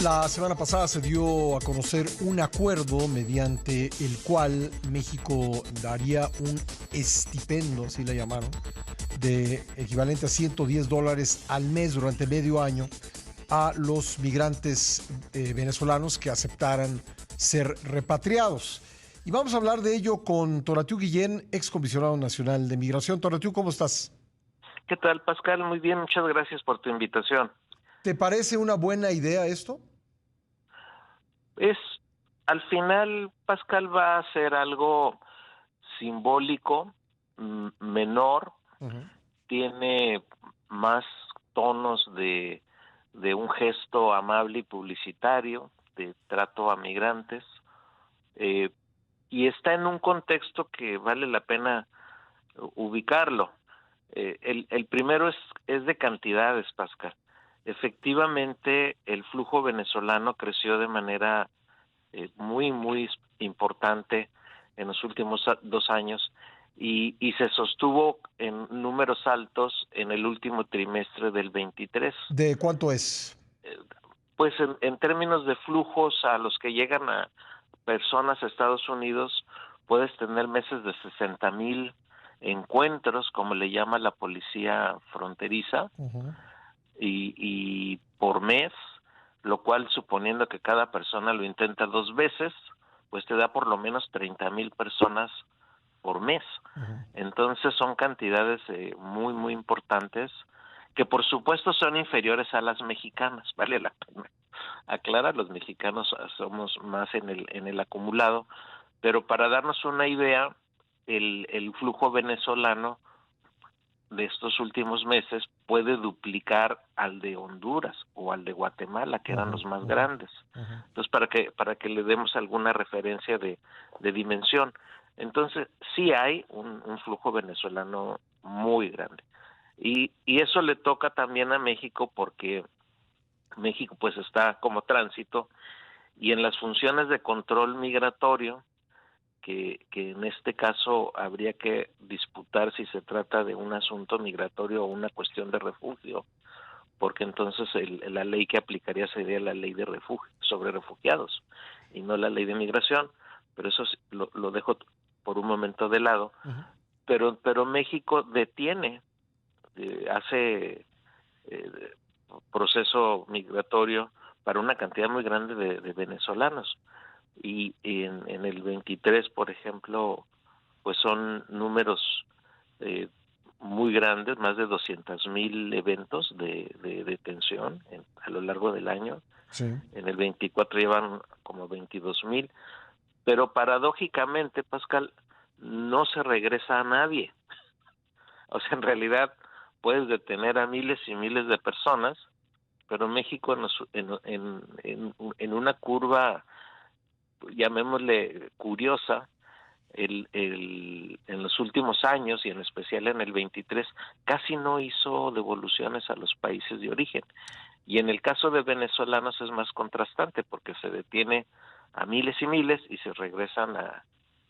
La semana pasada se dio a conocer un acuerdo mediante el cual México daría un estipendio, así le llamaron, de equivalente a $110 al mes durante medio año a los migrantes venezolanos que aceptaran ser repatriados. Y vamos a hablar de ello con Tonatiu Guillén, ex comisionado nacional de migración. Tonatiu, ¿cómo estás? ¿Qué tal, Pascal? Muy bien, muchas gracias por tu invitación. ¿Te parece una buena idea esto? Es, al final, Pascal va a ser algo simbólico, menor, Ujú. tiene más tonos de un gesto amable y publicitario, de trato a migrantes, eh, y está en un contexto que vale la pena ubicarlo. El primero es de cantidades, Pascal. Efectivamente, el flujo venezolano creció de manera muy importante en los últimos 2 años y se sostuvo en números altos en el último trimestre del 23. ¿De cuánto es? Eh, Pues en términos de flujos a los que llegan a personas a Estados Unidos, puedes tener meses de 60,000 encuentros, como le llama la policía fronteriza, Ujú. y por mes, lo cual, suponiendo que cada persona lo intenta 2 veces, pues te da por lo menos 30,000 personas por mes. Ujú. Entonces son cantidades muy importantes, que por supuesto son inferiores a las mexicanas, vale la pena aclarar. Los mexicanos somos más en el acumulado, pero para darnos una idea, el flujo venezolano de estos últimos meses puede duplicar al de Honduras o al de Guatemala, que eran Ujú. los más Ujú. grandes. Ujú. Entonces, para que le demos alguna referencia de dimensión. Entonces, sí hay un flujo venezolano muy grande. Y eso le toca también a México, porque México pues está como tránsito, y en las funciones de control migratorio, que en este caso habría que disputar si se trata de un asunto migratorio o una cuestión de refugio, porque entonces la ley que aplicaría sería la ley de refugio sobre refugiados y no la ley de migración, pero eso lo dejo por un momento de lado. Ujú. Pero México detiene, hace eh, proceso migratorio para una cantidad muy grande de venezolanos, y en el 23, por ejemplo, pues son números eh, muy grandes, más de 200,000 eventos de detención a lo largo del año. Sí. En el 24 llevan como 22,000, pero paradójicamente, Pascal, no se regresa a nadie. O sea, en realidad puedes detener a miles y miles de personas, pero México en una curva, llamémosle curiosa, en los últimos años, y en especial en el 23, casi no hizo devoluciones a los países de origen. Y en el caso de venezolanos es más contrastante, porque se detiene a miles y miles y se regresan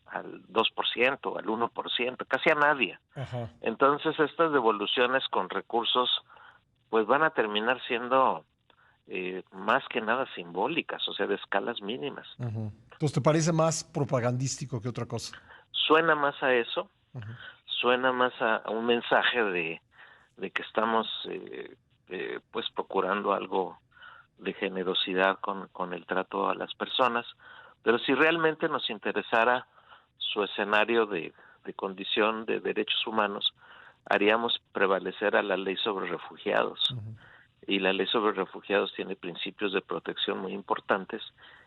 al 2%, al 1%, casi a nadie. Ajá. Entonces estas devoluciones con recursos pues van a terminar siendo más que nada simbólicas, o sea, de escalas mínimas. Ujú. Entonces, ¿te parece más propagandístico que otra cosa? Suena más a eso, Ujú. suena más a un mensaje de que estamos pues procurando algo de generosidad con el trato a las personas, pero si realmente nos interesara su escenario de condición de derechos humanos, haríamos prevalecer a la ley sobre refugiados. Ujú. Y la ley sobre refugiados tiene principios de protección muy importantes,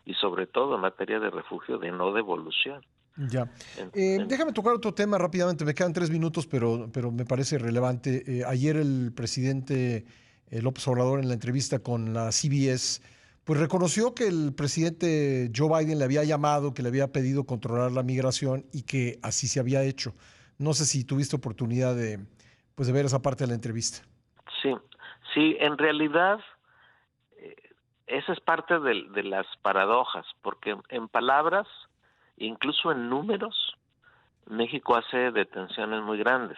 y sobre todo en materia de refugio, de no devolución. Ya. En, en, Déjame tocar otro tema rápidamente. Me quedan 3 minutos, pero me parece relevante. Ayer el presidente López Obrador, en la entrevista con la CBS, pues reconoció que el presidente Joe Biden le había llamado, que le había pedido controlar la migración y que así se había hecho. No sé si tuviste oportunidad pues, de ver esa parte de la entrevista. sí, sí, en realidad eh, esa es parte de las paradojas, porque en palabras, incluso en números, México hace detenciones muy grandes,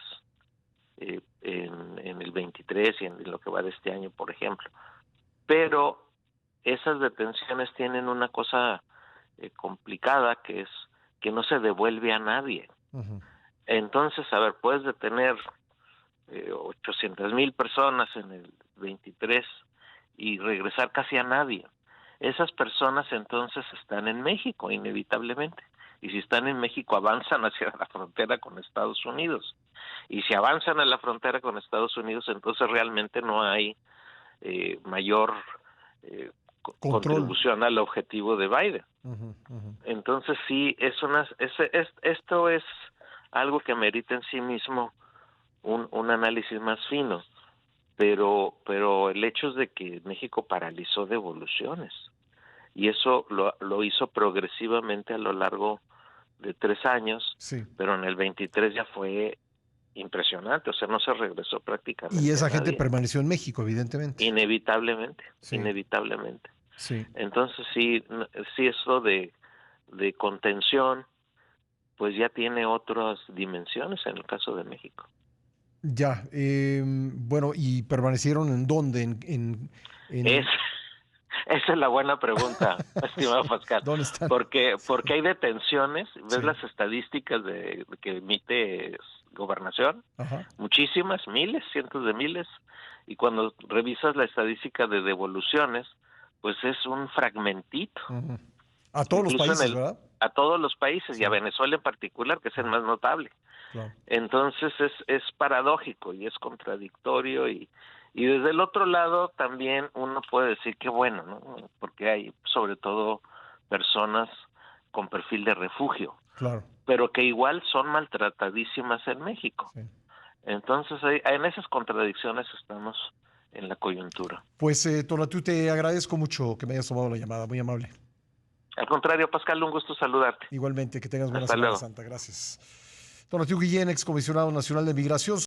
en el 23 y en lo que va de este año, por ejemplo. Pero esas detenciones tienen una cosa complicada, que es que no se devuelve a nadie. Ujú. Entonces, a ver, puedes detener 800,000 personas en el 23 y regresar casi a nadie. Esas personas entonces están en México, inevitablemente. Y si están en México, avanzan hacia la frontera con Estados Unidos. Y si avanzan a la frontera con Estados Unidos, entonces realmente no hay mayor Control. contribución al objetivo de Biden. Ujú, ujú. Entonces sí, esto es algo que merita en sí mismo un análisis más fino, pero el hecho es de que México paralizó devoluciones, y eso lo hizo progresivamente a lo largo de 3 años, Sí. pero en el 23 ya fue impresionante, o sea, no se regresó Y prácticamente a esa gente nadie, permaneció en México, evidentemente. inevitablemente, Sí, inevitablemente. sí. Entonces sí eso de contención, pues ya tiene otras dimensiones en el caso de México. Ya. Bueno, ¿y permanecieron en dónde? Es, En esa es la buena pregunta, estimado Pascal, ¿Dónde están? porque hay detenciones, ves Sí. las estadísticas de que emite Gobernación, Ajá. muchísimas, miles, cientos de miles, y cuando revisas la estadística de devoluciones, pues es un fragmentito, Ujú. A todos los incluso países, ¿verdad? a todos los países y a Sí, Venezuela en particular, que es el más notable. claro. Entonces es paradójico y es contradictorio, y desde el otro lado también uno puede decir que bueno, ¿no? Porque hay sobre todo personas con perfil de refugio, Claro. pero que igual son maltratadísimas en México. Sí. Entonces en esas contradicciones estamos en la coyuntura. Pues, Tonatiuh, te agradezco mucho que me hayas tomado la llamada, muy amable. Al contrario, Pascal, un gusto saludarte. Igualmente, que tengas buena Hasta Semana luego. Santa. Gracias. Tonatiuh Guillén, excomisionado nacional de Migración.